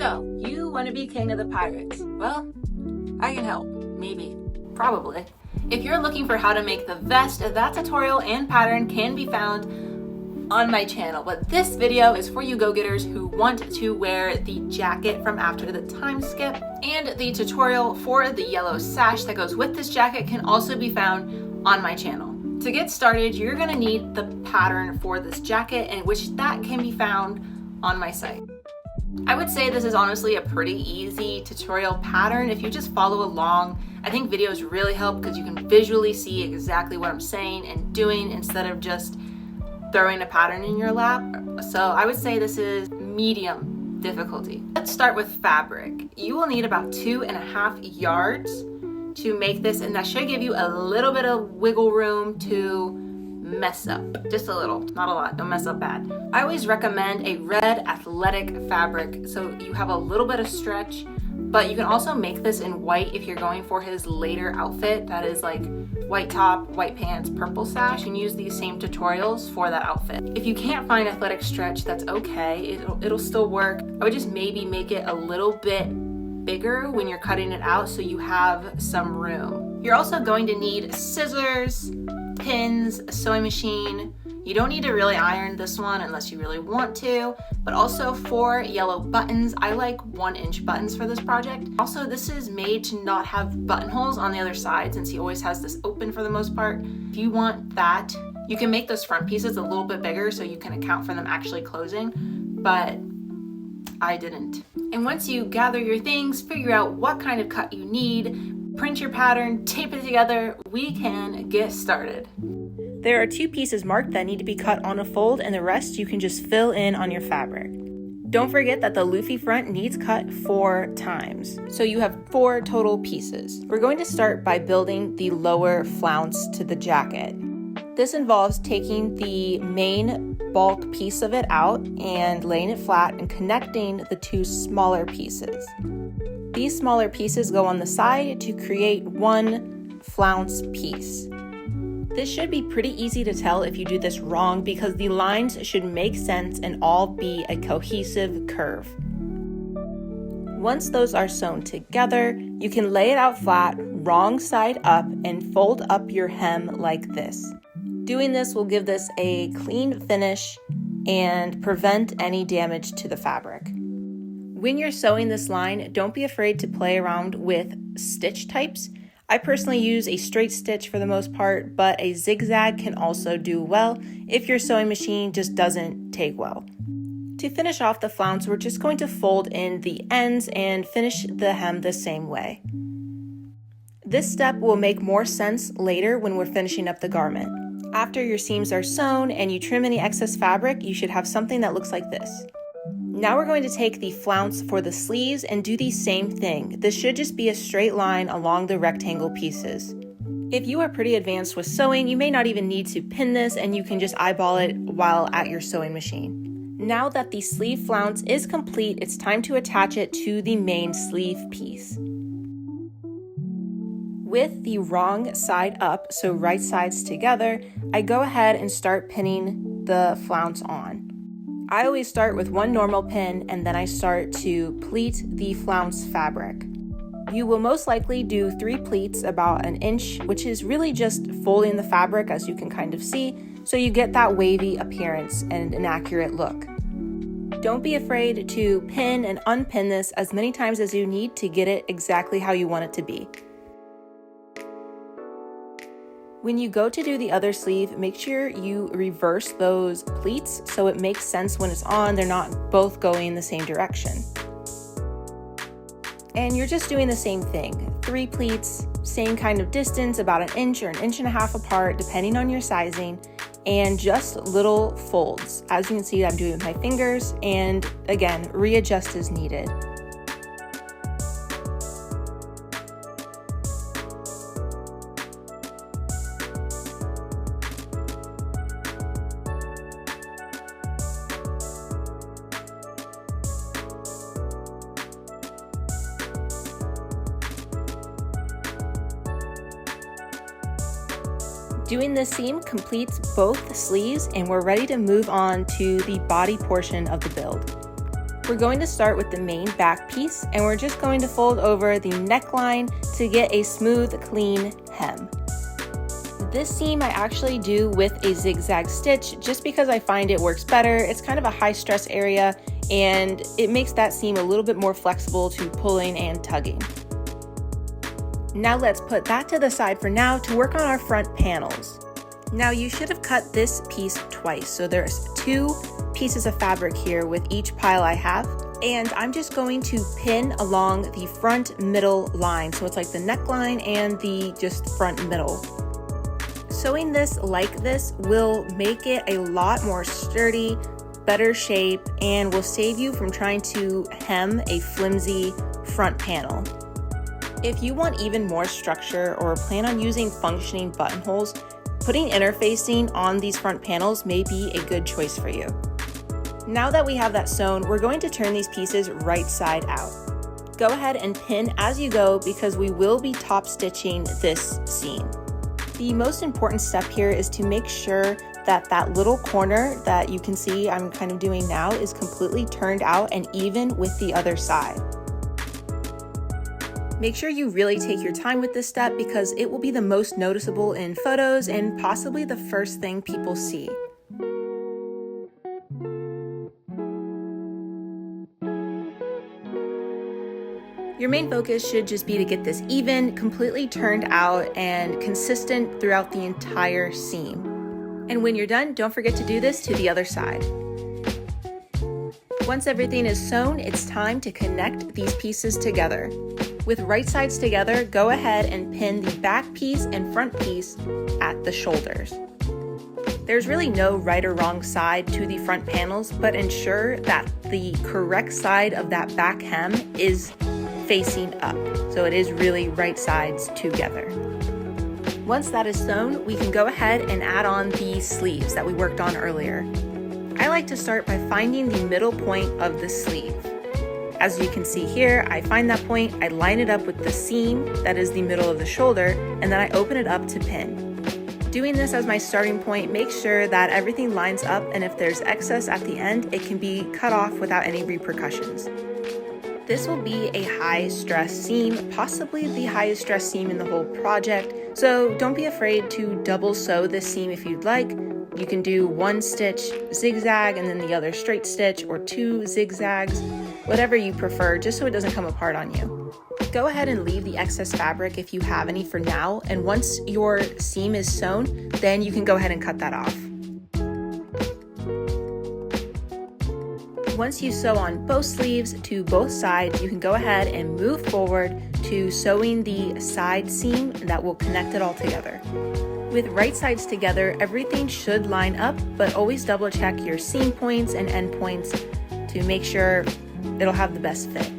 So, you want to be king of the pirates? Well, I can help. Maybe. Probably. If you're looking for how to make the vest, that tutorial and pattern can be found on my channel. But this video is for you go-getters who want to wear the jacket from after the time skip. And the tutorial for the yellow sash that goes with this jacket can also be found on my channel. To get started, you're going to need the pattern for this jacket, and which that can be found on my site. I would say this is honestly a pretty easy tutorial pattern. If you just follow along, I think videos really help because you can visually see exactly what I'm saying and doing instead of just throwing a pattern in your lap. So I would say this is medium difficulty. Let's start with fabric. You will need about 2.5 yards to make this, and that should give you a little bit of wiggle room to mess up. Just a little, not a lot, don't mess up bad. I always recommend a red athletic fabric so you have a little bit of stretch, but you can also make this in white if you're going for his later outfit that is like white top, white pants, purple sash, and use these same tutorials for that outfit. If you can't find athletic stretch, that's okay, it'll still work. I would just maybe make it a little bit bigger when you're cutting it out so you have some room. You're also going to need scissors, pins, a sewing machine. You don't need to really iron this one unless you really want to, but also 4 yellow buttons. I like 1-inch buttons for this project. Also, this is made to not have buttonholes on the other side since he always has this open for the most part. If you want that, you can make those front pieces a little bit bigger so you can account for them actually closing, but I didn't. And once you gather your things, figure out what kind of cut you need, print your pattern, tape it together, we can get started. There are 2 pieces marked that need to be cut on a fold, and the rest you can just fill in on your fabric. Don't forget that the Luffy front needs cut 4 times, so you have 4 total pieces. We're going to start by building the lower flounce to the jacket. This involves taking the main bulk piece of it out and laying it flat and connecting the 2 smaller pieces. These smaller pieces go on the side to create 1 flounce piece. This should be pretty easy to tell if you do this wrong because the lines should make sense and all be a cohesive curve. Once those are sewn together, you can lay it out flat, wrong side up, and fold up your hem like this. Doing this will give this a clean finish and prevent any damage to the fabric. When you're sewing this line, don't be afraid to play around with stitch types. I personally use a straight stitch for the most part, but a zigzag can also do well if your sewing machine just doesn't take well. To finish off the flounce, we're just going to fold in the ends and finish the hem the same way. This step will make more sense later when we're finishing up the garment. After your seams are sewn and you trim any excess fabric, you should have something that looks like this. Now we're going to take the flounce for the sleeves and do the same thing. This should just be a straight line along the rectangle pieces. If you are pretty advanced with sewing, you may not even need to pin this and you can just eyeball it while at your sewing machine. Now that the sleeve flounce is complete, it's time to attach it to the main sleeve piece. With the wrong side up, so right sides together, I go ahead and start pinning the flounce on. I always start with 1 normal pin and then I start to pleat the flounce fabric. You will most likely do 3 pleats about 1 inch, which is really just folding the fabric as you can kind of see, so you get that wavy appearance and an accurate look. Don't be afraid to pin and unpin this as many times as you need to get it exactly how you want it to be. When you go to do the other sleeve, make sure you reverse those pleats so it makes sense when it's on, they're not both going in the same direction. And you're just doing the same thing. 3 pleats, same kind of distance, about 1 inch or 1.5 inches apart, depending on your sizing, and just little folds. As you can see, I'm doing with my fingers, and again, readjust as needed. Doing this seam completes both sleeves and we're ready to move on to the body portion of the build. We're going to start with the main back piece, and we're just going to fold over the neckline to get a smooth, clean hem. This seam I actually do with a zigzag stitch just because I find it works better. It's kind of a high stress area and it makes that seam a little bit more flexible to pulling and tugging. Now let's put that to the side for now to work on our front panels. Now you should have cut this piece twice, so there's 2 pieces of fabric here with each pile I have, and I'm just going to pin along the front middle line, so it's like the neckline and the just front middle. Sewing this like this will make it a lot more sturdy, better shape, and will save you from trying to hem a flimsy front panel. If you want even more structure or plan on using functioning buttonholes, putting interfacing on these front panels may be a good choice for you. Now that we have that sewn, we're going to turn these pieces right side out. Go ahead and pin as you go because we will be top stitching this seam. The most important step here is to make sure that that little corner that you can see I'm kind of doing now is completely turned out and even with the other side. Make sure you really take your time with this step because it will be the most noticeable in photos and possibly the first thing people see. Your main focus should just be to get this even, completely turned out, and consistent throughout the entire seam. And when you're done, don't forget to do this to the other side. Once everything is sewn, it's time to connect these pieces together. With right sides together, go ahead and pin the back piece and front piece at the shoulders. There's really no right or wrong side to the front panels, but ensure that the correct side of that back hem is facing up. So it is really right sides together. Once that is sewn, we can go ahead and add on the sleeves that we worked on earlier. I like to start by finding the middle point of the sleeve. As you can see here, I find that point, I line it up with the seam that is the middle of the shoulder, and then I open it up to pin. Doing this as my starting point makes sure that everything lines up, and if there's excess at the end, it can be cut off without any repercussions. This will be a high stress seam, possibly the highest stress seam in the whole project, so don't be afraid to double sew this seam if you'd like. You can do 1 stitch zigzag and then the other straight stitch, or 2 zigzags, whatever you prefer, just so it doesn't come apart on you. Go ahead and leave the excess fabric if you have any for now, and once your seam is sewn, then you can go ahead and cut that off. Once you sew on both sleeves to both sides, you can go ahead and move forward to sewing the side seam that will connect it all together. With right sides together, everything should line up, but always double check your seam points and end points to make sure it'll have the best fit.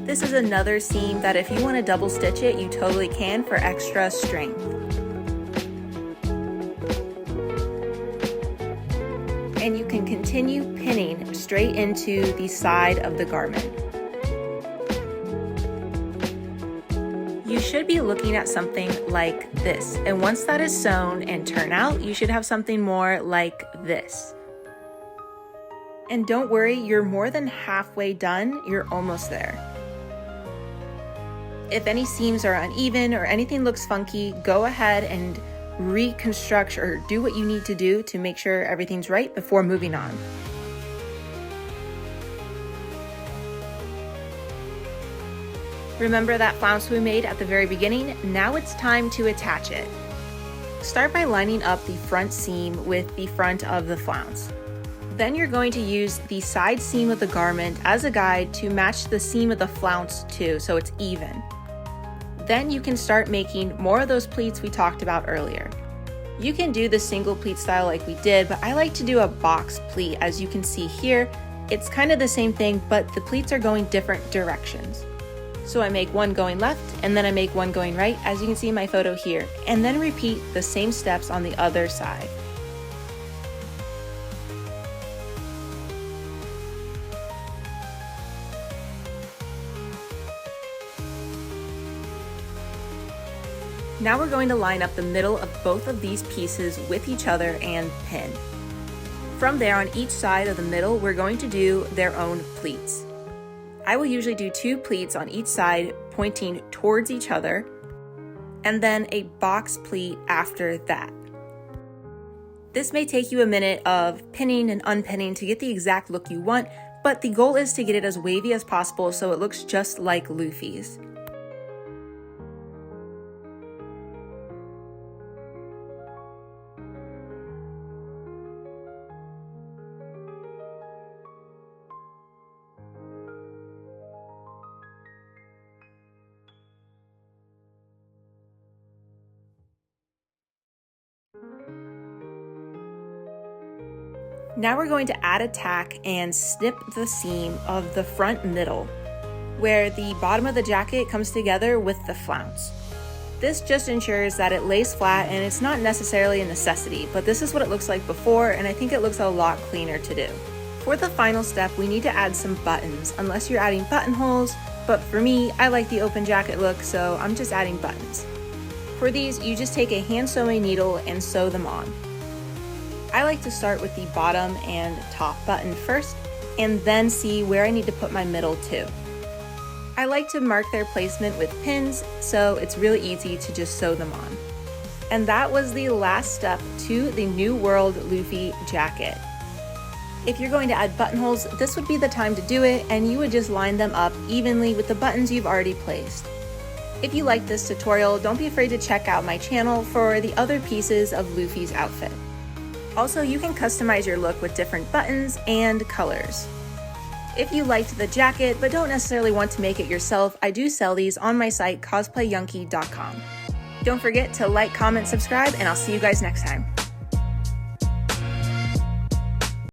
This is another seam that if you want to double stitch it, you totally can for extra strength. And you can continue pinning straight into the side of the garment. You should be looking at something like this, and once that is sewn and turn out, you should have something more like this. And don't worry, you're more than halfway done, you're almost there. If any seams are uneven or anything looks funky, go ahead and reconstruct or do what you need to do to make sure everything's right before moving on. Remember that flounce we made at the very beginning? Now it's time to attach it. Start by lining up the front seam with the front of the flounce. Then you're going to use the side seam of the garment as a guide to match the seam of the flounce too, so it's even. Then you can start making more of those pleats we talked about earlier. You can do the single pleat style like we did, but I like to do a box pleat. As you can see here, it's kind of the same thing, but the pleats are going different directions. So I make one going left, and then I make one going right, as you can see in my photo here, and then repeat the same steps on the other side. Now we're going to line up the middle of both of these pieces with each other and pin. From there, on each side of the middle, we're going to do their own pleats. I will usually do 2 pleats on each side pointing towards each other, and then a box pleat after that. This may take you a minute of pinning and unpinning to get the exact look you want, but the goal is to get it as wavy as possible so it looks just like Luffy's. Now we're going to add a tack and snip the seam of the front middle, where the bottom of the jacket comes together with the flounce. This just ensures that it lays flat, and it's not necessarily a necessity, but this is what it looks like before, and I think it looks a lot cleaner to do. For the final step, we need to add some buttons, unless you're adding buttonholes, but for me, I like the open jacket look, so I'm just adding buttons. For these, you just take a hand sewing needle and sew them on. I like to start with the bottom and top button first, and then see where I need to put my middle too. I like to mark their placement with pins, so it's really easy to just sew them on. And that was the last step to the New World Luffy jacket. If you're going to add buttonholes, this would be the time to do it, and you would just line them up evenly with the buttons you've already placed. If you like this tutorial, don't be afraid to check out my channel for the other pieces of Luffy's outfit. Also, you can customize your look with different buttons and colors. If you liked the jacket but don't necessarily want to make it yourself, I do sell these on my site, cosplayyunkie.com. Don't forget to like, comment, subscribe, and I'll see you guys next time.